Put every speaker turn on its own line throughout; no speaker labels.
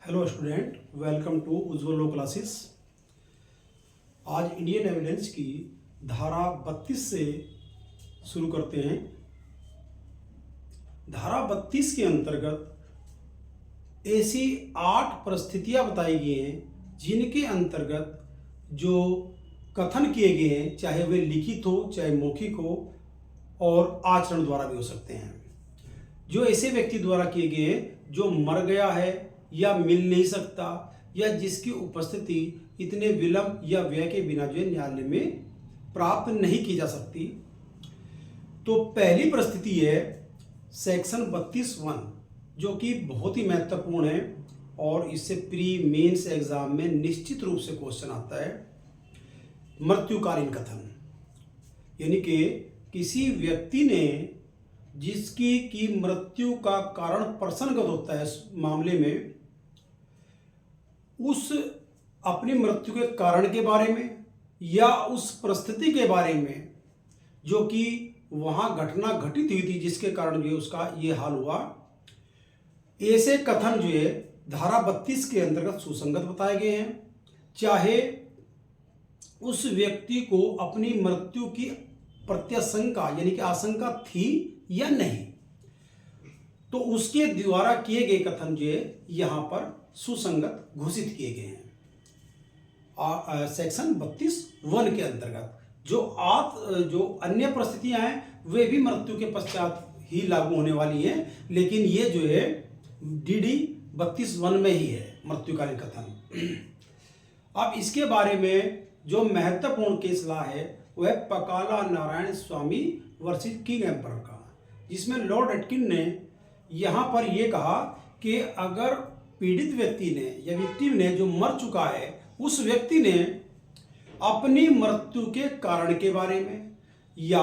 Hello student, welcome to Ujjwal law classes. आज Indian evidence की धारा 32 से शुरू करते हैं। धारा 32 के अंतर्गत ऐसी 8 परिस्थितियां बताई गई हैं जिनके अंतर्गत जो कथन किए गए हैं, चाहे वे लिखित हो चाहे मौखिक हो और आचरण द्वारा भी हो सकते हैं, जो ऐसे व्यक्ति द्वारा किए गए हैं जो मर गया है या मिल नहीं सकता या जिसकी उपस्थिति इतने विलंब या व्यय के बिना जो न्यायालय में प्राप्त नहीं की जा सकती। तो पहली परिस्थिति है सेक्शन 32(1), जो कि बहुत ही महत्वपूर्ण है और इससे प्री मेंस एग्जाम में निश्चित रूप से क्वेश्चन आता है। मृत्युकालीन कथन, यानी कि किसी व्यक्ति ने जिसकी की मृत्यु का कारण प्रसंगत होता है इस मामले में, उस अपनी मृत्यु के कारण के बारे में या उस परिस्थिति के बारे में जो कि वहां घटना घटित हुई थी जिसके कारण जो उसका ये हाल हुआ, ऐसे कथन जो है धारा 32 के अंतर्गत सुसंगत बताए गए हैं, चाहे उस व्यक्ति को अपनी मृत्यु की प्रत्याशंका यानी कि आशंका थी या नहीं, तो उसके द्वारा किए गए कथन जो है यहां पर सुसंगत घोषित किए गए हैं। सेक्शन 32(1) के अंतर्गत जो अन्य परिस्थितियां हैं वे भी मृत्यु के पश्चात ही लागू होने वाली हैं, लेकिन ये जो है DD 32(1) में ही है मृत्युकालीन कथन। अब इसके बारे में जो महत्वपूर्ण केस ला है वह पकाला नारायण स्वामी वर्सेस किंग एम्परर का, जिसमें लॉर्ड एटकिन ने यहाँ पर यह कहा कि अगर पीड़ित व्यक्ति ने या विक्टिम ने जो मर चुका है उस व्यक्ति ने अपनी मृत्यु के कारण के बारे में या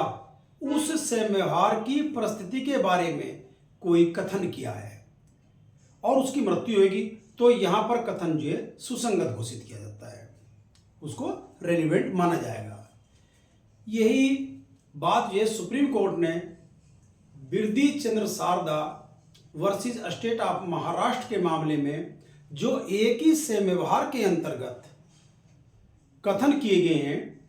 उससे व्यवहार की परिस्थिति के बारे में कोई कथन किया है और उसकी मृत्यु होगी, तो यहाँ पर कथन जो है सुसंगत घोषित किया जाता है, उसको रेलिवेंट माना जाएगा। यही बात जो है सुप्रीम कोर्ट ने Birdi Chandra Sharda versus state of Maharashtra के मामले में जो एक ही से व्यवहार के अंतर्गत कथन किए गए हैं,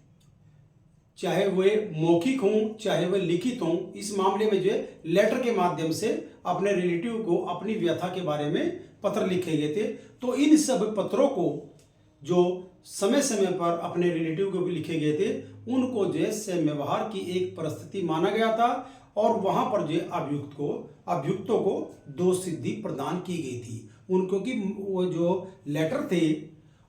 चाहे वे मौखिक हों चाहे वे लिखित हों, इस मामले में जो है लेटर के माध्यम से अपने रिलेटिव को अपनी व्यथा के बारे में पत्र लिखे गए थे। तो इन सब पत्रों को जो समय समय पर अपने रिलेटिव को भी लिखे गए थे, उनको जो है से व्यवहार की एक परिस्थिति माना गया था और वहां पर जो अभियुक्तों को दोष सिद्धि प्रदान की गई थी उनको कि वो जो लेटर थे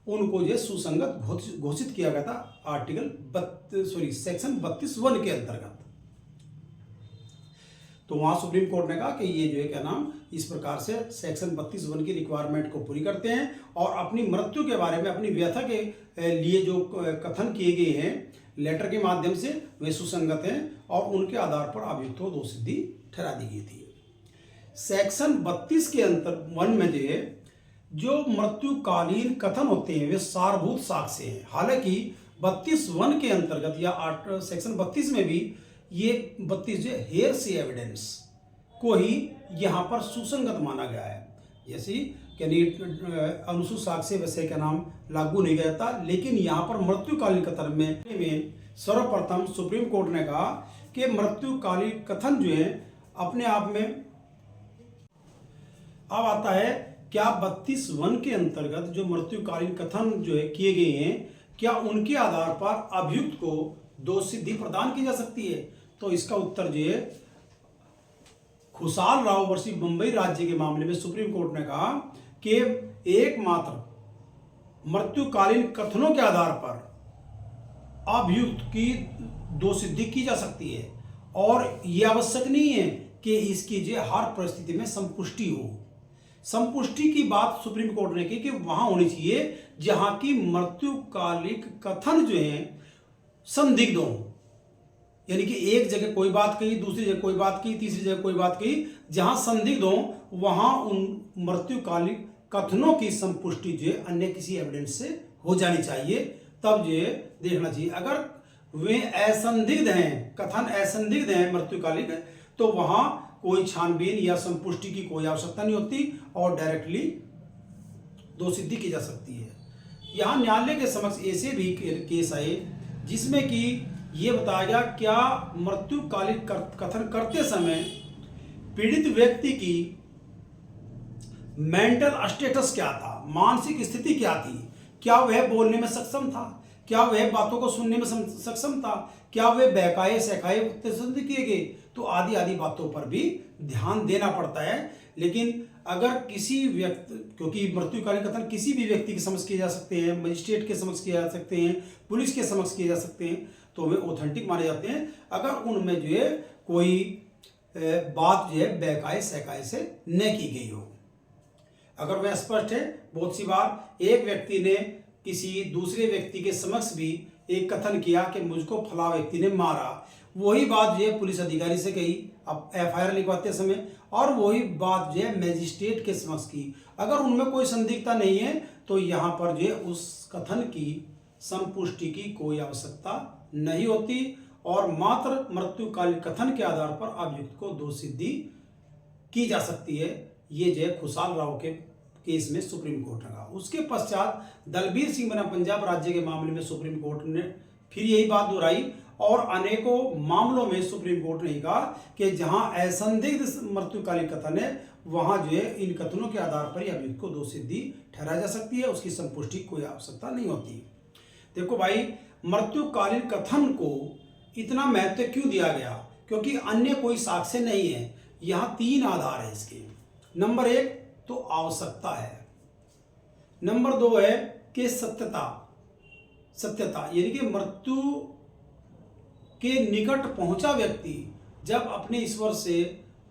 उनको जो सुसंगत घोषित किया गया था सेक्शन 32(1) के अंतर्गत। तो वहां सुप्रीम कोर्ट ने कहा कि ये जो है क्या नाम इस प्रकार से सेक्शन 32(1) की रिक्वायरमेंट को पूरी करते हैं और अपनी मृत्यु के बारे में अपनी व्यथा के लिए जो कथन किए गए हैं लेटर के माध्यम से वे सुसंगत हैं और उनके आधार पर अभियुक्त को दोष सिद्धि ठहरा दी गई थी। सेक्शन 32 के अंतर्गत में जो मृत्युकालीन कथन होते हैं वे सारभूत साक्ष्य हैं। हालांकि 32(1) के अंतर्गत या सेक्शन 32 में भी ये 32 जो हेयरसे एविडेंस को ही यहाँ पर सुसंगत माना गया है, जैसे यानी अनुसूचित साक्ष्य वैसे का नाम लागू नहीं किया जाता, लेकिन यहाँ पर मृत्युकालीन कथन में सर्वप्रथम सुप्रीम कोर्ट ने कहा कि मृत्युकालीन कथन जो है अपने आप में अब आता है क्या 32(1) के अंतर्गत जो मृत्युकालीन कथन जो है किए गए हैं क्या उनके आधार पर अभियुक्त को दोष सिद्धि प्रदान की जा सकती है? तो इसका उत्तर जो है खुशाल राव वर्सेस बंबई राज्य के मामले में सुप्रीम कोर्ट ने कहा कि एकमात्र मृत्युकालीन कथनों के आधार पर अभियुक्त की दोष सिद्धि की जा सकती है और यह आवश्यक नहीं है कि इसकी जो हर परिस्थिति में संपुष्टि हो। संपुष्टि की बात सुप्रीम कोर्ट ने की कि वहां होनी चाहिए जहां की मृत्युकालिक कथन जो है संदिग्ध हो, यानी कि एक जगह कोई बात कही, दूसरी जगह कोई बात कही, तीसरी जगह कोई बात कही, जहां संदिग्ध हो वहां उन मृत्युकालिक कथनों की संपुष्टि जो है अन्य किसी एविडेंस से हो जानी चाहिए। तब जो है देखना चाहिए अगर वे असंदिग्ध हैं, कथन असंदिग्ध हैं मृत्युकालिक, तो वहां कोई छानबीन या संपुष्टि की कोई आवश्यकता नहीं होती और डायरेक्टली दोषसिद्धि की जा सकती है। यहाँ न्यायालय के समक्ष ऐसे भी केस आए जिसमें कि ये बताया गया क्या मृत्युकालीन कथन करते समय पीड़ित व्यक्ति की मेंटल स्टेटस क्या था, मानसिक स्थिति क्या थी, क्या वह बोलने में सक्षम था, क्या वह बातों को सुनने में सक्षम था, क्या वह बहकाए सहकाए पसंद किए गए, तो आदि आदि बातों पर भी ध्यान देना पड़ता है। लेकिन अगर किसी व्यक्ति, क्योंकि मृत्युकालीन कथन किसी भी व्यक्ति के समक्ष किए जा सकते हैं, मजिस्ट्रेट के समक्ष किए जा सकते हैं, पुलिस के समक्ष किए जा सकते हैं, तो वे ऑथेंटिक माने जाते हैं अगर उनमें जो है कोई बात जो है बहकाए सहकाए से न की गई हो। अगर वह स्पष्ट है, बहुत सी बार एक व्यक्ति ने किसी दूसरे व्यक्ति के समक्ष भी एक कथन किया कि मुझको फला व्यक्ति ने मारा, वही बात जो है पुलिस अधिकारी से कही अब एफआईआर लिखवाते समय, और वही बात जो है मजिस्ट्रेट के समक्ष की, अगर उनमें कोई संदिग्धता नहीं है तो यहाँ पर जो है उस कथन की संपुष्टि की कोई आवश्यकता नहीं होती और मात्र मृत्युकालीन कथन के आधार पर अभियुक्त को दोषसिद्धि की जा सकती है। ये जो है खुशहाल राव के केस में सुप्रीम कोर्ट ने कहा। उसके पश्चात दलबीर सिंह बनाम पंजाब राज्य के मामले में सुप्रीम कोर्ट ने फिर यही बात दोहराई और अनेकों मामलों में सुप्रीम कोर्ट ने कहा कि जहां असंदिग्ध मृत्युकालीन कथन है वहां जो है इन कथनों के आधार पर अभियुक्त को दोषसिद्धि ठहराई जा सकती है, उसकी संपुष्टि कोई आवश्यकता नहीं होती। देखो भाई, मृत्युकालीन कथन को इतना महत्व क्यों दिया गया? क्योंकि अन्य कोई साक्ष्य नहीं है। यहाँ तीन आधार है इसके। नंबर एक तो आवश्यकता है, नंबर दो है कि सत्यता यानी कि मृत्यु के निकट पहुंचा व्यक्ति जब अपने ईश्वर से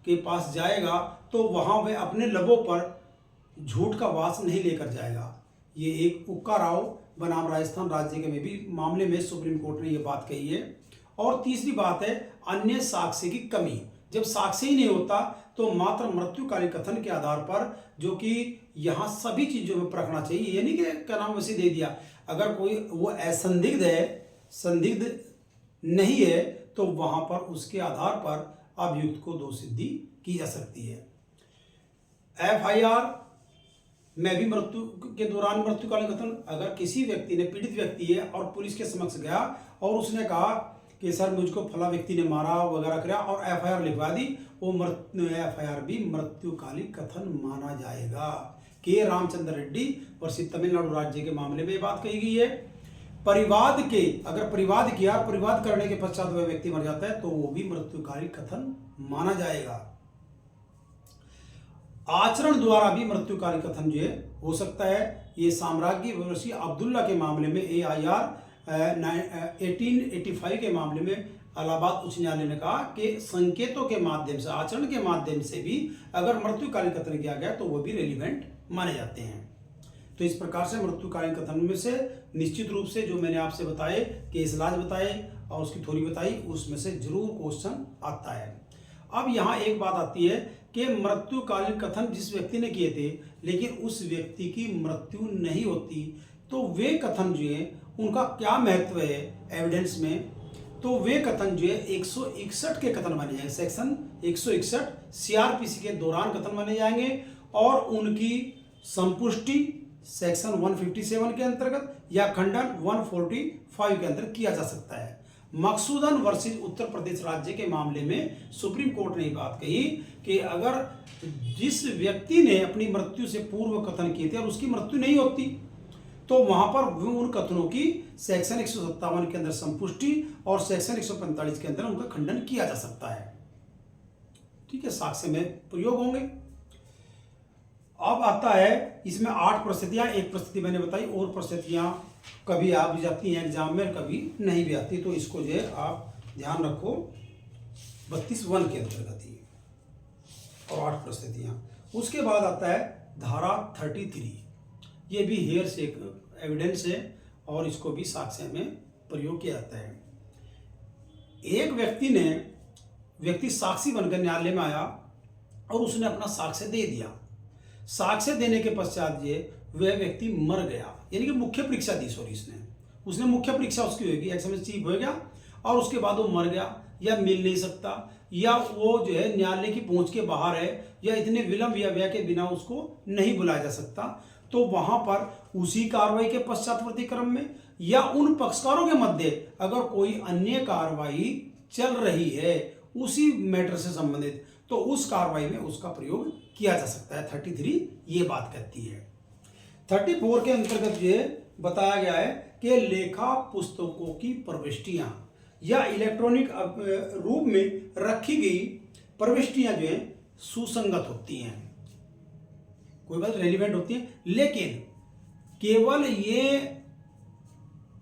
के पास जाएगा तो वहां वह अपने लबों पर झूठ का वास नहीं लेकर जाएगा। ये एक उक्का राव बनाम राजस्थान राज्य के में भी मामले में सुप्रीम कोर्ट ने यह बात कही है। और तीसरी बात है अन्य साक्ष्य की कमी। जब साक्ष्य ही नहीं होता तो मात्र मृत्युकालीन कथन के आधार पर, जो कि यहाँ सभी चीजों में परखना चाहिए, यानी कि क्या नाम वैसे दे दिया, अगर कोई वो असंदिग्ध है, संदिग्ध नहीं है, तो वहां पर उसके आधार पर अभियुक्त को दोषसिद्धि की जा सकती है। एफआईआर में भी मृत्यु के दौरान मृत्युकालीन कथन, अगर किसी व्यक्ति ने, पीड़ित व्यक्ति है और पुलिस के समक्ष गया और उसने कहा कि सर मुझको फला व्यक्ति ने मारा वगैरह किया और एफआईआर लिखवा दी, वो एफआईआर भी मृत्युकालीन कथन माना जाएगा। के रामचंद्र रेड्डी वर्षित तमिलनाडु राज्य के मामले में बात कही गई है। परिवाद के, अगर परिवाद किया, परिवाद करने के पश्चात वह व्यक्ति मर जाता है तो वो भी मृत्युकालीन कथन माना जाएगा। आचरण द्वारा भी मृत्युकालीन कथन जो है हो सकता है। ये साम्राज्य वंशी अब्दुल्ला के मामले में AIR 1885 के मामले में इलाहाबाद उच्च न्यायालय ने कहा कि संकेतों के माध्यम से, आचरण के माध्यम से भी अगर मृत्युकालीन कथन किया गया तो वो भी रेलिवेंट माने जाते हैं। तो इस प्रकार से मृत्युकालीन कथन में से निश्चित रूप से जो मैंने आपसे बताए, केस लाज बताए और उसकी थ्योरी बताई, उसमें से जरूर क्वेश्चन आता है। अब यहाँ एक बात आती है कि मृत्युकालीन कथन जिस व्यक्ति ने किए थे लेकिन उस व्यक्ति की मृत्यु नहीं होती, तो वे कथन जो है उनका क्या महत्व है एविडेंस में? तो वे कथन जो है 161 के कथन माने जाएंगे, सेक्शन 161 CRPC के दौरान कथन माने जाएंगे और उनकी संपुष्टि सेक्शन 157 के अंतर्गत या खंडन 145 के अंदर किया जा सकता है। मकसूदन वर्सेस उत्तर प्रदेश राज्य के मामले में सुप्रीम कोर्ट ने बात कही कि अगर जिस व्यक्ति ने अपनी मृत्यु से पूर्व कथन किए थे और उसकी मृत्यु नहीं होती तो वहां पर उन कथनों की सेक्शन 157 के अंदर संपुष्टि और सेक्शन 145 के अंदर उनका खंडन किया जा सकता है। ठीक है, साक्ष्य में प्रयोग होंगे। अब आता है इसमें 8 परिस्थितियां, एक परिस्थिति मैंने बताई, और परिस्थितियां कभी आ भी जाती हैं एग्जाम में, कभी नहीं भी आती, तो इसको जो है आप ध्यान रखो। 32(1) के अंतर्गत ही और 8 परिस्थितियां। उसके बाद आता है धारा 33, ये भी हेयर से एविडेंस है और इसको भी साक्ष्य में प्रयोग किया जाता है। एक व्यक्ति साक्षी बनकर न्यायालय में आया और उसने अपना साक्ष्य दे दिया। साक्ष्य देने के पश्चात वह व्यक्ति मर गया, यानी कि मुख्य परीक्षा दी, उसने मुख्य परीक्षा उसकी होगी, एक्सएमएस चीफ हो गया और उसके बाद वो मर गया या मिल नहीं सकता या वो जो है न्यायालय की पहुंच के बाहर है या इतने विलंब या व्यय के बिना उसको नहीं बुलाया जा सकता, तो वहां पर उसी कार्रवाई के पश्चात क्रम में या उन पक्षकारों के मध्य अगर कोई अन्य कार्रवाई चल रही है उसी मैटर से संबंधित, तो उस कार्रवाई में उसका प्रयोग किया जा सकता है। 33 ये बात कहती है। 34 के अंतर्गत ये बताया गया है कि लेखा पुस्तकों की प्रविष्टियां या इलेक्ट्रॉनिक रूप में रखी गई प्रविष्टियां जो है सुसंगत होती हैं, कोई बात रेलिवेंट होती है, लेकिन केवल ये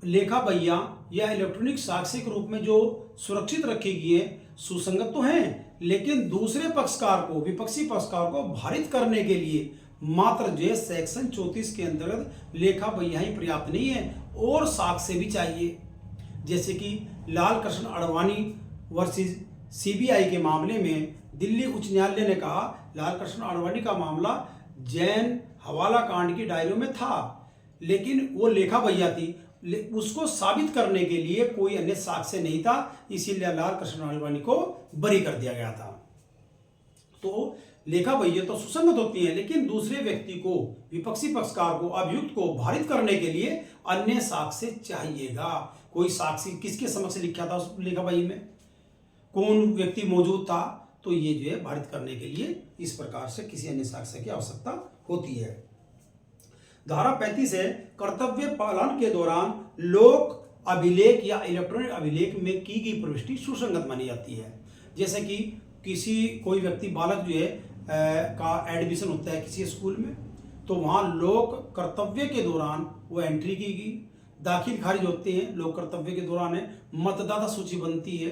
लेखा बहिया या इलेक्ट्रॉनिक साक्ष्य के रूप में जो सुरक्षित रखी गई है सुसंगत तो है, लेकिन दूसरे पक्षकार को, विपक्षी पक्षकार को भारित करने के लिए मात्र जो सेक्शन 34 के अंतर्गत लेखा बहिया ही पर्याप्त नहीं है और साक्ष्य भी चाहिए। जैसे कि लाल कृष्ण अडवाणी वर्सेस सीबीआई के मामले में दिल्ली उच्च न्यायालय ने कहा लाल कृष्ण अडवाणी का मामला जैन हवाला कांड की डायरियों में था, लेकिन वो लेखा बहिया थी, उसको साबित करने के लिए कोई अन्य साक्ष्य नहीं था, इसीलिए लाल कृष्ण अडवाणी को बरी कर दिया गया था। तो लेखा बहिया तो सुसंगत होती है, लेकिन दूसरे व्यक्ति को, विपक्षी पक्षकार को, अभियुक्त को भारित करने के लिए अन्य साक्ष्य चाहिएगा। कोई साक्षी किसके समक्ष लिखा था उस लेखा बही में, कौन व्यक्ति मौजूद था, तो ये जो है भारित करने के लिए इस प्रकार से किसी अन्य साक्ष्य की आवश्यकता होती है। धारा 35 है कर्तव्य पालन के दौरान लोक अभिलेख या इलेक्ट्रॉनिक अभिलेख में की गई प्रविष्टि सुसंगत मानी जाती है। जैसे कि कोई व्यक्ति बालक जो है का एडमिशन होता है किसी स्कूल में, तो वहाँ लोक कर्तव्य के दौरान वो एंट्री की गई, दाखिल खारिज होते हैं लोक कर्तव्य के दौरान है, मतदाता सूची बनती है,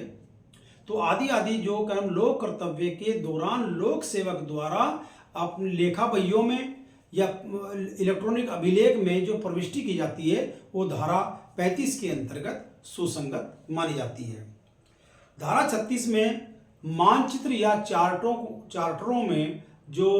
तो आदि आदि जो कर्म लोक कर्तव्य के दौरान लोक सेवक द्वारा अपने लेखा बहियों में या इलेक्ट्रॉनिक अभिलेख में जो प्रविष्टि की जाती है वो धारा 35 के अंतर्गत सुसंगत मानी जाती है। धारा 36 में मानचित्र या चार्टरों में जो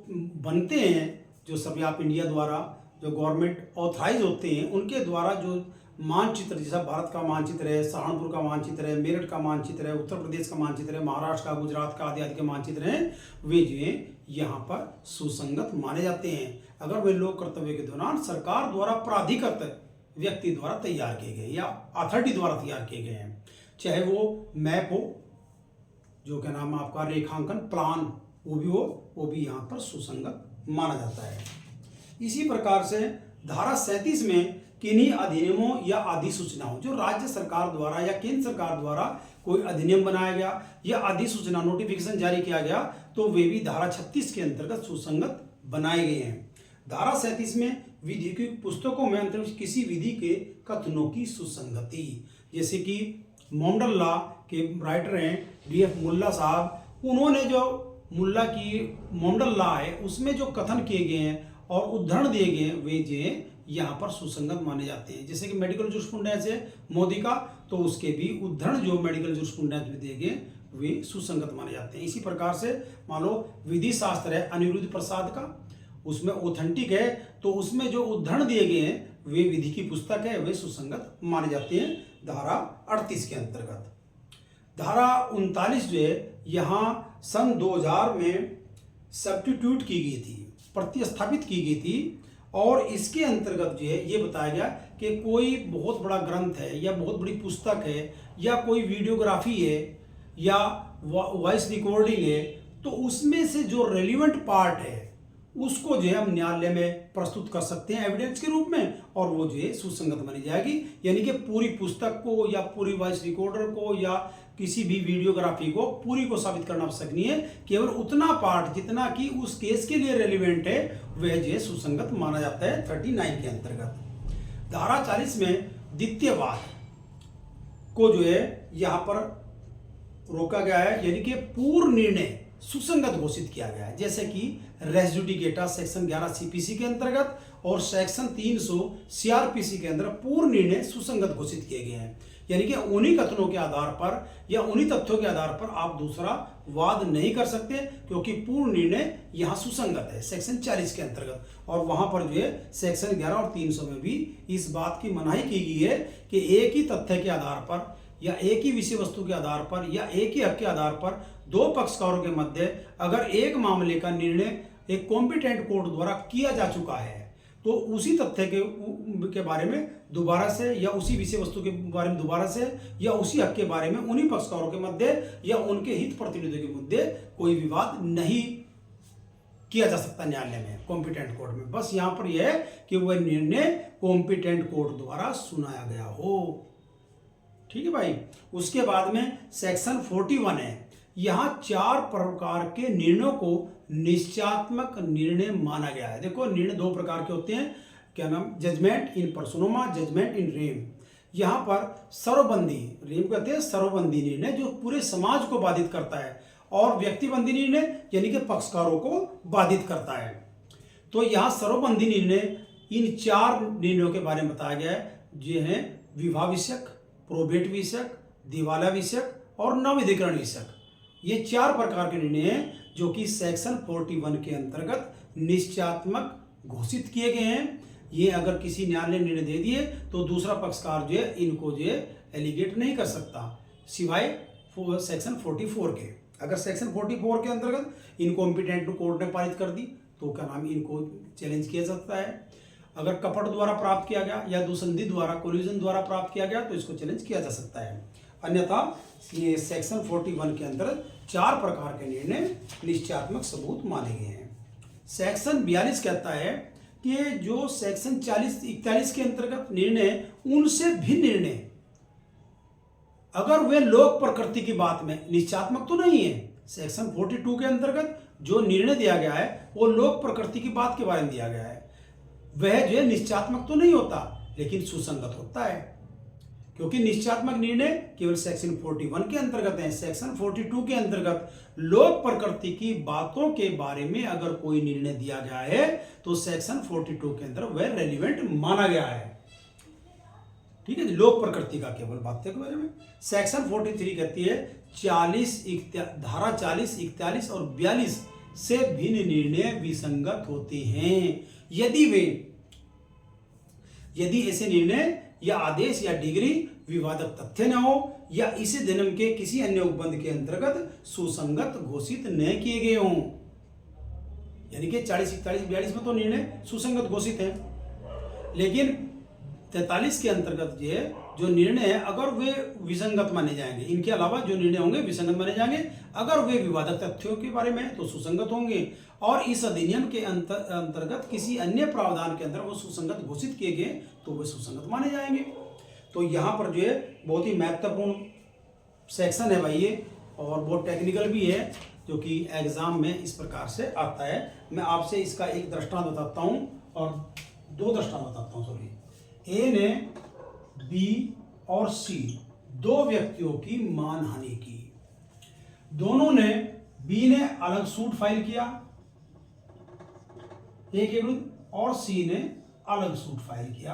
बनते हैं, जो सर्वे ऑफ इंडिया द्वारा जो गवर्नमेंट ऑथराइज होते हैं, उनके द्वारा जो मानचित्र, जैसा भारत का मानचित्र है, सहारनपुर का मानचित्र है, मेरठ का मानचित्र है, उत्तर प्रदेश का मानचित्र है, महाराष्ट्र का, गुजरात का आदि आदि के मानचित्र हैं, वे जो है यहाँ पर सुसंगत माने जाते हैं अगर वे लोक कर्तव्य के दौरान सरकार द्वारा प्राधिकृत व्यक्ति द्वारा तैयार किए गए या अथॉरिटी द्वारा तैयार किए गए हैं, चाहे वो मैप हो, जो क्या नाम आपका रेखांकन प्लान, वो भी यहाँ पर सुसंगत माना जाता है। इसी प्रकार से धारा 37 में किन्हीं अधिनियमों या अधिसूचनाओं, जो राज्य सरकार द्वारा या केंद्र सरकार द्वारा कोई अधिनियम बनाया गया या अधिसूचना नोटिफिकेशन जारी किया गया, तो वे भी धारा 36 के अंतर्गत सुसंगत बनाए गए हैं। धारा 37 में विधि की पुस्तकों में अंतर्गत किसी विधि के कथनों की सुसंगति, जैसे कि मॉडल लॉ के राइटर हैं DF मुल्ला साहब, उन्होंने जो मुल्ला की मॉडल लॉ है उसमें जो कथन किए गए हैं और उदाहरण दिए गए हैं, वे जो यहाँ पर सुसंगत माने जाते हैं। जैसे कि मेडिकल जूरिस्प्रूडेंस है मोदी का, तो उसके भी उदाहरण जो मेडिकल जूरिस्प्रूडेंस में दिए गए वे सुसंगत माने जाते हैं। इसी प्रकार से मान लो विधि शास्त्र है अनिरुद्ध प्रसाद का, उसमें ऑथेंटिक है, तो उसमें जो उदाहरण दिए गए हैं वे विधि की पुस्तक है, वे सुसंगत माने जाते हैं धारा 38 के अंतर्गत। धारा 39 जो है यहाँ सन 2000 में सब्स्टिट्यूट की गई थी, प्रतिस्थापित की गई थी, और इसके अंतर्गत जो है ये बताया गया कि कोई बहुत बड़ा ग्रंथ है या बहुत बड़ी पुस्तक है या कोई वीडियोग्राफी है या वॉइस रिकॉर्डिंग है, तो उसमें से जो रेलिवेंट पार्ट है उसको जो है हम न्यायालय में प्रस्तुत कर सकते हैं एविडेंस के रूप में, और वो जो है सुसंगत मानी जाएगी। यानी कि पूरी पुस्तक को या पूरी वॉइस रिकॉर्डर को या किसी भी वीडियोग्राफी को पूरी को साबित करना आवश्यक नहीं है, केवल उतना पार्ट जितना कि उस केस के लिए रेलिवेंट है वह जो है सुसंगत माना जाता है 39 के अंतर्गत। धारा 40 में द्वितीयवाद को जो है यहाँ पर रोका गया है, यानी कि पूर्व निर्णय सुसंगत घोषित किया गया है। जैसे कि रेस जुडिकेटा सेक्शन 11 CPC के अंतर्गत और सेक्शन 300 CRPC के अंदर पूर्व निर्णय सुसंगत घोषित किए गए हैं, यानी कि उन्हीं कथनों के आधार पर या उन्हीं तथ्यों के आधार पर आप दूसरा वाद नहीं कर सकते, क्योंकि पूर्ण निर्णय यहाँ सुसंगत है सेक्शन 40 के अंतर्गत। और वहां पर जो है सेक्शन 11 और 300 में भी इस बात की मनाही की गई है कि एक ही तथ्य के आधार पर या एक ही विषय वस्तु के आधार पर या एक ही हक के आधार पर दो पक्षकारों के मध्य अगर एक मामले का निर्णय एक कॉम्पिटेंट कोर्ट द्वारा किया जा चुका है, तो उसी तथ्य के बारे में दोबारा से या उसी विषय वस्तु के बारे में दोबारा से या उसी हक के बारे में उन्हीं पक्षकारों के मध्य या उनके हित प्रतिनिधियों के मुद्दे कोई विवाद नहीं किया जा सकता न्यायालय में, कॉम्पिटेंट कोर्ट में। बस यहाँ पर यह है कि वह निर्णय कॉम्पिटेंट कोर्ट द्वारा सुनाया गया हो। ठीक है भाई। उसके बाद में सेक्शन 41 है। यहाँ 4 प्रकार के निर्णयों को निश्चयात्मक निर्णय माना गया है। देखो, निर्णय 2 प्रकार के होते हैं, क्या नाम, judgement in पर्सोनमा, judgement in rem. यहाँ पर सर्वबंधी, रेम कहते हैं सर्वबंधी निर्णय जो पूरे समाज को बाधित करता है, और व्यक्तिबंधी निर्णय यानी कि पक्षकारों को बाधित करता है। तो यहाँ सर्वबंधी निर्णय इन 4 निर्णयों के बारे में बताया गया है, जो है विवाह विषयक, प्रोबेट विषयक, दिवाला विषयक और नवविधिकरण विषयक। ये 4 प्रकार के निर्णय हैं जो कि सेक्शन 41 के अंतर्गत निश्चयात्मक घोषित किए गए हैं। ये अगर किसी न्यायालय ने निर्णय दे दिए तो दूसरा पक्षकार जो है इनको जो है एलिगेट नहीं कर सकता, सिवाय सेक्शन 44 के। अगर सेक्शन 44 के अंतर्गत इनकॉम्पिटेंट कोर्ट ने पारित कर दी तो क्या नाम, इनको चैलेंज किया जा सकता है। अगर कपट द्वारा प्राप्त किया गया या दुसंधि द्वारा, कोलिजन द्वारा प्राप्त किया गया तो इसको चैलेंज किया जा सकता है। अन्यथा ये सेक्शन 41 के अंतर्गत 4 प्रकार के निर्णय निश्चयात्मक सबूत माने गए हैं। सेक्शन 42 कहता है कि जो सेक्शन 41 के अंतर्गत निर्णय उनसे भिन्न निर्णय, अगर वे लोक प्रकृति की बात में, निश्चयात्मक तो नहीं है। सेक्शन 42 के अंतर्गत जो निर्णय दिया गया है वो लोक प्रकृति की बात के बारे में दिया गया है, वह जो है निश्चयात्मक तो नहीं होता लेकिन सुसंगत होता है, क्योंकि निश्चयात्मक निर्णय केवल सेक्शन 41 के अंतर्गत है। सेक्शन 42 के अंतर्गत लोक प्रकृति की बातों के बारे में अगर कोई निर्णय दिया गया है तो सेक्शन 42 के अंदर वह रेलिवेंट माना गया है। ठीक है, लोक प्रकृति का केवल बातें के बारे में। सेक्शन 43 कहती है धारा 40, 41 और 42 से भिन्न निर्णय विसंगत होते हैं यदि ऐसे निर्णय या आदेश या डिग्री विवादक तथ्य न हो या इस अधिनियम के किसी अन्य उपबंध के अंतर्गत सुसंगत घोषित न किए गए हों। यानी कि 40, 41, 42 में तो निर्णय सुसंगत घोषित है, लेकिन 43 के अंतर्गत जो निर्णय है अगर वे विसंगत माने जाएंगे, इनके अलावा जो निर्णय होंगे विसंगत माने जाएंगे। अगर वे विवादक तथ्यों के बारे में तो सुसंगत होंगे, और इस अधिनियम के अंतर्गत किसी अन्य प्रावधान के अंदर वो सुसंगत घोषित किए गए तो वे सुसंगत माने जाएंगे। तो यहाँ पर जो है बहुत ही महत्वपूर्ण सेक्शन है भाई ये, और बहुत टेक्निकल भी है, जो कि एग्जाम में इस प्रकार से आता है। मैं आपसे इसका एक दृष्टांत बताता हूँ और 2 दृष्टांत बताता हूँ। सॉरी, ए ने बी और सी 2 व्यक्तियों की मानहानि की। दोनों ने, बी ने अलग सूट फाइल किया ए के विरुद्ध और सी ने अलग सूट फाइल किया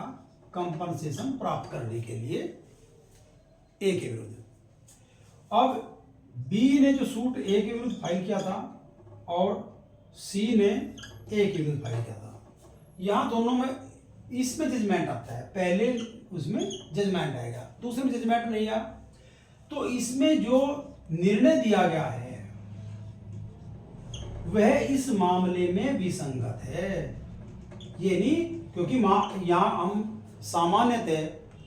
कंपनसेशन प्राप्त करने के लिए ए के विरुद्ध। अब बी ने जो सूट ए के विरुद्ध फाइल किया था और सी ने ए के विरुद्ध फाइल किया था, यहां दोनों में इसमें जजमेंट आता है, पहले उसमें जजमेंट आएगा, दूसरे में जजमेंट नहीं आया। तो इसमें जो निर्णय दिया गया है वह इस मामले में विसंगत है। ये नहीं, क्योंकि यहां हम सामान्यतः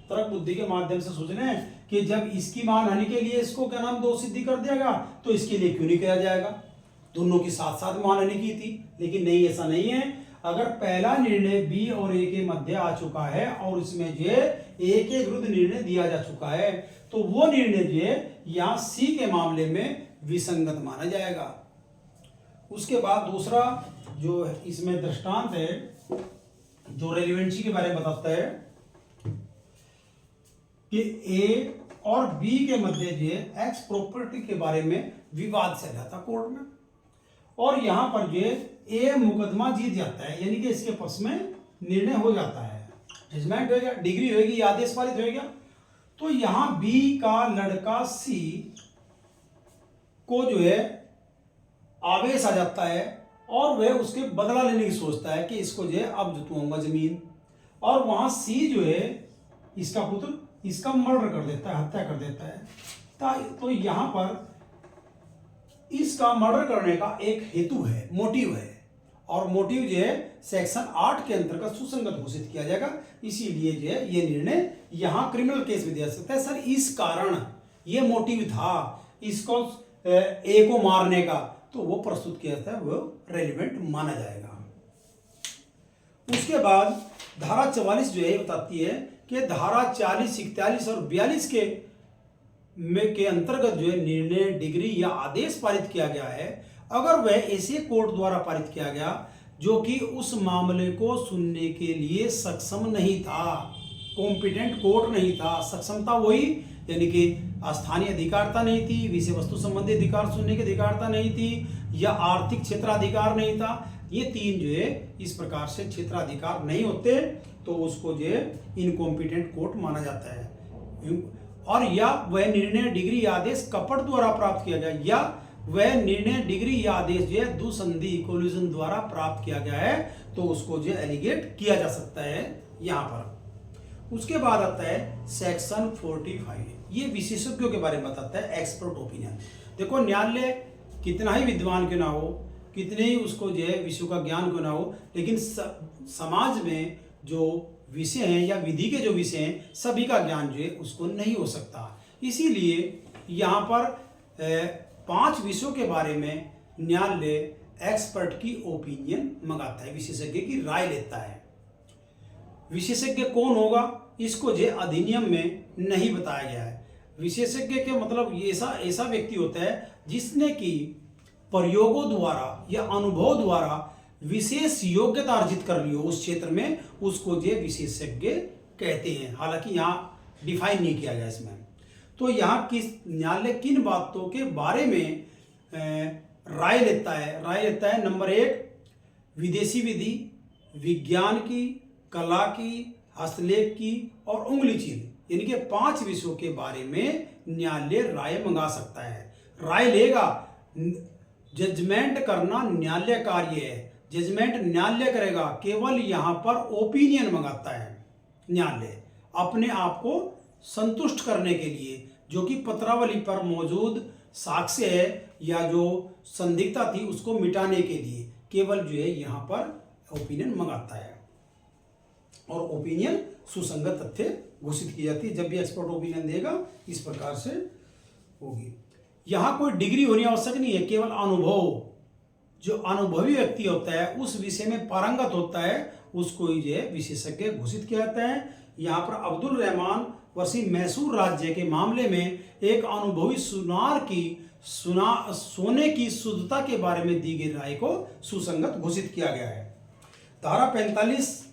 तर्क बुद्धि के माध्यम से सोच रहे हैं कि जब इसकी मानहानि के लिए इसको क्या नाम दोष सिद्धि कर दिया गया तो इसके लिए क्यों नहीं किया जाएगा। दोनों की साथ साथ मानहानि की थी, लेकिन नहीं, ऐसा नहीं है। अगर पहला निर्णय बी और ए के मध्य आ चुका है और इसमें जो ए के विरुद्ध निर्णय दिया जा चुका है तो वो निर्णय जो यहां सी के मामले में विसंगत माना जाएगा। उसके बाद दूसरा जो इसमें दृष्टांत है जो रेलिवेंसी के बारे में बताता है कि ए और बी के मध्य जो एक्स प्रॉपर्टी के बारे में विवाद चल रहा था कोर्ट में, और यहां पर जो ए मुकदमा जीत जाता है, यानी कि इसके पक्ष में निर्णय हो जाता है, जजमेंट हो गया, डिग्री होगी, आदेश पारित हो गया। तो यहां बी का लड़का सी को जो है आवेश आ जाता है और वह उसके बदला लेने की सोचता है कि इसको जो है अब जुतवाऊंगा जमीन, और वहां सी जो है इसका पुत्र इसका मर्डर कर देता है, हत्या कर देता है। तो यहां पर इसका मर्डर करने का एक हेतु है, मोटिव है, और मोटिव जो है सेक्शन 8 के अंतर्गत सुसंगत घोषित किया जाएगा। इसीलिए जो है ये निर्णय यहाँ क्रिमिनल केस में दिया सकता है। सर इस कारण ये मोटिव था इसको ए को मारने का, तो वो प्रस्तुत किया जाता है, वो रेलिवेंट माना जाएगा। उसके बाद धारा 44 जो है बताती है कि धारा 40, 41 और 42 के अंतर्गत जो है निर्णय, डिग्री या आदेश पारित किया गया है, अगर वह ऐसे कोर्ट द्वारा पारित किया गया जो कि उस मामले को सुनने के लिए सक्षम नहीं था, कॉम्पिटेंट कोर्ट नहीं था। सक्षमता वही यानी कि स्थानीय अधिकारता नहीं थी, विषय वस्तु संबंधी अधिकार सुनने की अधिकारता नहीं थी, या आर्थिक क्षेत्राधिकार नहीं था। ये तीन जो है इस प्रकार से क्षेत्राधिकार नहीं होते तो उसको जो है इनकॉम्पिटेंट कोर्ट माना जाता है। और या वह निर्णय, डिग्री या आदेश कपट द्वारा प्राप्त किया गया, या वह निर्णय, डिग्री या आदेश जो है दुसंधि कोलिजन द्वारा प्राप्त किया गया है, तो उसको जो एलिगेट किया जा सकता है यहाँ पर। उसके बाद आता है सेक्शन 45, ये विशेषज्ञों के बारे में बताता है, एक्सपर्ट ओपिनियन। देखो न्यायालय कितना ही विद्वान क्यों ना हो, कितने ही उसको जो है विषयों का ज्ञान क्यों ना हो, लेकिन समाज में जो विषय हैं या विधि के जो विषय हैं सभी का ज्ञान जो है उसको नहीं हो सकता। इसीलिए यहाँ पर 5 विषयों के बारे में न्यायालय एक्सपर्ट की ओपिनियन मंगाता है, विशेषज्ञ की राय लेता है। विशेषज्ञ कौन होगा इसको जो अधिनियम में नहीं बताया गया है। विशेषज्ञ के मतलब ऐसा व्यक्ति होता है जिसने कि प्रयोगों द्वारा या अनुभव द्वारा विशेष योग्यता अर्जित कर ली हो उस क्षेत्र में, उसको जो विशेषज्ञ कहते हैं। हालांकि यहाँ डिफाइन नहीं किया गया इसमें। तो यहाँ किस न्यायालय किन बातों के बारे में राय लेता है? नंबर 1 विदेशी विधि, विज्ञान की, कला की, हस्तलेख की और उंगली चिन्ह, यानी कि 5 विषयों के बारे में न्यायालय राय मंगा सकता है। राय लेगा, जजमेंट करना न्यायालय कार्य है, जजमेंट न्यायालय करेगा। केवल यहाँ पर ओपिनियन मंगाता है न्यायालय अपने आप को संतुष्ट करने के लिए, जो कि पत्रावली पर मौजूद साक्ष्य है या जो संदिग्धता थी उसको मिटाने के लिए केवल जो है यहाँ पर ओपिनियन मंगाता है। और ओपिनियन सुसंगत तथ्य घोषित की जाती है। जब भी एक्सपर्ट ओपिनियन देगा इस प्रकार से होगी। यहाँ कोई डिग्री होनी आवश्यक नहीं है, केवल अनुभव, जो अनुभवी व्यक्ति होता है उस विषय में पारंगत होता है उसको ही जो है विशेषज्ञ घोषित किया जाता है। यहाँ पर अब्दुल रहमान वर्षी मैसूर राज्य के मामले में एक अनुभवी सुनार की सोने की शुद्धता के बारे में दी गई राय को सुसंगत घोषित किया गया है। धारा 45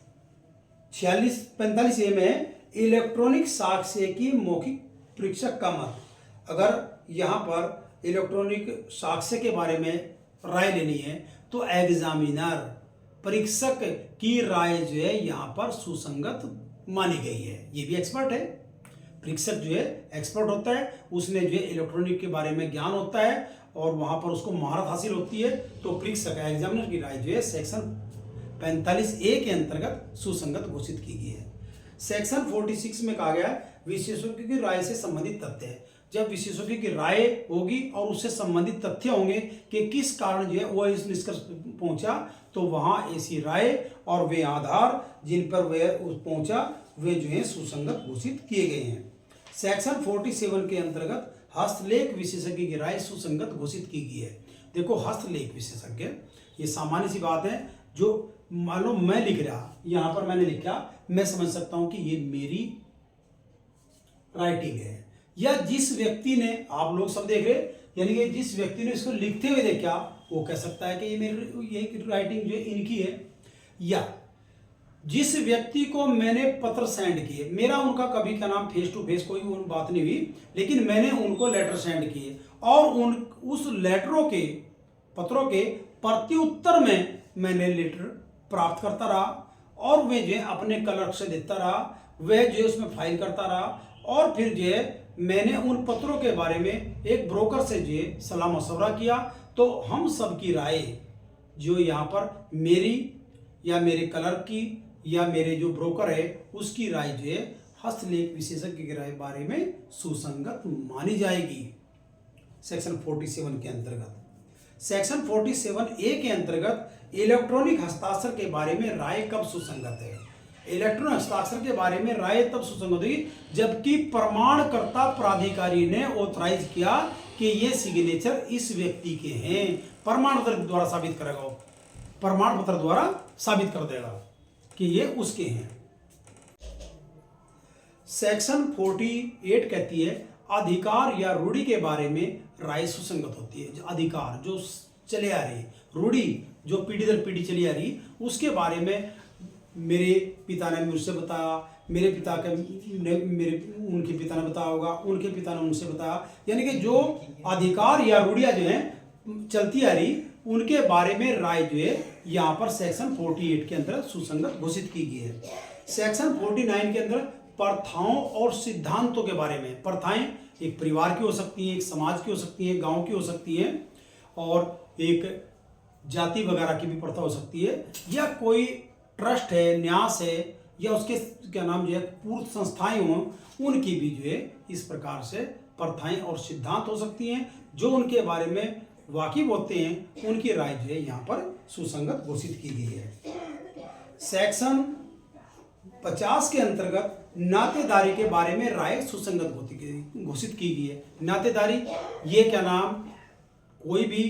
ए में इलेक्ट्रॉनिक साक्ष्य की मौखिक परीक्षक का मत। अगर यहाँ पर इलेक्ट्रॉनिक साक्ष्य के बारे में राय लेनी है तो एग्जामिनर, परीक्षक की राय जो है यहाँ पर सुसंगत मानी गई है। ये भी एक्सपर्ट है। परीक्षक जो है एक्सपर्ट होता है, उसने जो है इलेक्ट्रॉनिक के बारे में ज्ञान होता है और वहाँ पर उसको महारत हासिल होती है। तो परीक्षक एग्जामिनर की राय जो है सेक्शन 45A के अंतर्गत सुसंगत घोषित की गई है। सेक्शन 46 में कहा गया है विशेषज्ञ की राय से संबंधित तथ्य है। जब विशेषज्ञ की राय होगी और उससे संबंधित तथ्य होंगे कि किस कारण जो है वह इस निष्कर्ष पहुंचा, तो वहां ऐसी राय और वे आधार जिन पर वह पहुंचा वे जो है सुसंगत घोषित किए गए हैं। सेक्शन 47 के अंतर्गत हस्तलेख विशेषज्ञ की राय सुसंगत घोषित की गई है। देखो हस्तलेख विशेषज्ञ, ये सामान्य सी बात है। जो मान लो मैं लिख रहा, यहाँ पर मैंने लिखा, मैं समझ सकता हूं कि ये मेरी राइटिंग है, या जिस व्यक्ति ने, आप लोग सब देख रहे, यानी कि जिस व्यक्ति ने इसको लिखते हुए देखा वो कह सकता है कि ये मेरी ये राइटिंग जो है इनकी है। या जिस व्यक्ति को मैंने पत्र सेंड किए, मेरा उनका कभी का नाम फेस टू फेस कोई बात नहीं हुई, लेकिन मैंने उनको लेटर सेंड किए और उस लेटरों के, पत्रों के प्रत्युत्तर में मैंने लेटर प्राप्त करता रहा और वे जो है अपने क्लर्क से देता रहा, वह जो है उसमें फाइल करता रहा और फिर जो है मैंने उन पत्रों के बारे में एक ब्रोकर से जो है सलाह मशवरा किया। तो हम सब की राय जो यहाँ पर मेरी या मेरे क्लर्क की या मेरे जो ब्रोकर है उसकी राय जो है हस्तलेख विशेषज्ञ की राय बारे में सुसंगत मानी जाएगी। सेक्शन 47 के अंतर्गत। सेक्शन 47A के अंतर्गत इलेक्ट्रॉनिक हस्ताक्षर के बारे में राय कब सुसंगत है? इलेक्ट्रॉनिक हस्ताक्षर के बारे में राय तब सुसंगत होगी जबकि प्रमाणकर्ता प्राधिकारी ने ऑथराइज किया कि ये सिग्नेचर इस व्यक्ति के हैं। प्रमाण पत्र द्वारा साबित करेगा, प्रमाण पत्र द्वारा साबित कर देगा कि ये उसके हैं। सेक्शन 48 कहती है अधिकार या रूढ़ी के बारे में राय सुसंगत होती है। अधिकार जो चले आ रही, रूढ़ी जो पीढ़ी दर पीढ़ी चली आ रही, उसके बारे में मेरे पिता ने मुझसे बताया, मेरे पिता के उनके पिता ने बताया होगा, उनके पिता ने उनसे बताया, यानी कि जो अधिकार या रूढ़ियाँ जो हैं चलती आ रही उनके बारे में राय जो है यहाँ पर सेक्शन 48 के अंदर सुसंगत घोषित की गई है। सेक्शन 49 के अंदर प्रथाओं और सिद्धांतों के बारे में, प्रथाएं एक परिवार की हो सकती हैं, एक समाज की हो सकती हैं, गांव की हो सकती हैं, और एक जाति वगैरह की भी प्रथा हो सकती है, या कोई ट्रस्ट है, न्यास है, या उसके क्या नाम जो है पूर्व संस्थाएं हों, उनकी भी जो है इस प्रकार से प्रथाएं और सिद्धांत हो सकती हैं। जो उनके बारे में वाकिफ होते हैं उनकी राय जो है यहाँ पर सुसंगत घोषित की गई है। सेक्शन 50 के अंतर्गत नातेदारी के बारे में राय सुसंगत घोषित की गई है। नातेदारी ये क्या नाम कोई भी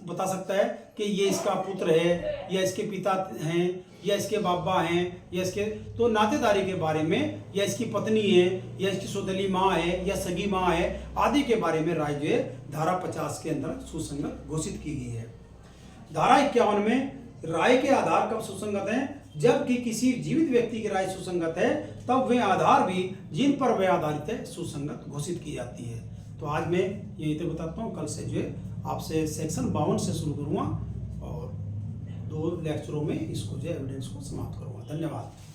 बता सकता है कि ये इसका पुत्र है, या इसके पिता हैं, या इसके बाबा हैं, या इसके, तो नातेदारी के बारे में, या इसकी पत्नी है, या इसकी सौतेली माँ है, या सगी माँ है आदि के बारे में राय जो है धारा 50 के अंदर सुसंगत घोषित की गई है। धारा 51 में राय के आधार कब सुसंगत हैं? जबकि किसी जीवित व्यक्ति की राय सुसंगत है तब वे आधार भी जिन पर वे आधारित है सुसंगत घोषित की जाती है। तो आज मैं यही तो बताता हूँ, कल से जो है आपसे सेक्शन 52 से शुरू करूँगा और 2 लेक्चरों में इसको जो एविडेंस को समाप्त करूँगा। धन्यवाद।